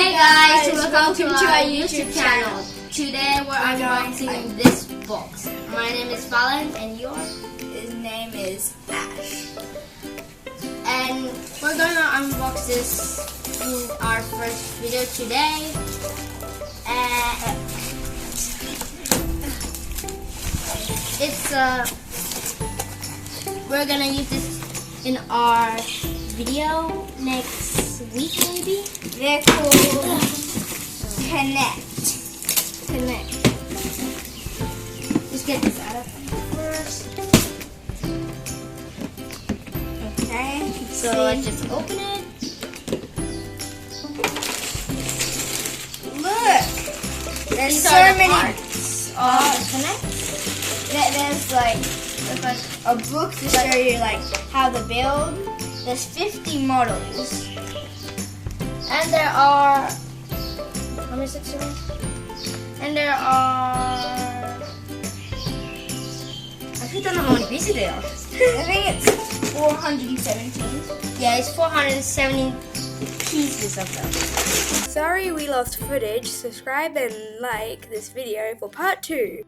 Hey guys, welcome to our YouTube channel. Today we're unboxing this box. My name is Falend and yours? His name is Ash. And we're gonna unbox this in our first video today. We're gonna use this in our video next week maybe. They're called Connect. Let's get this out of first. Okay. So let's just open it. Look! There's These so are the many parts. Connect. There's like a book to show you like how to build. There's 50 models. And there are how many sections? And there are I don't know how many pieces there are. I think it's 417. Yeah, it's 470 pieces of them. Sorry we lost footage. Subscribe and like this video for part 2.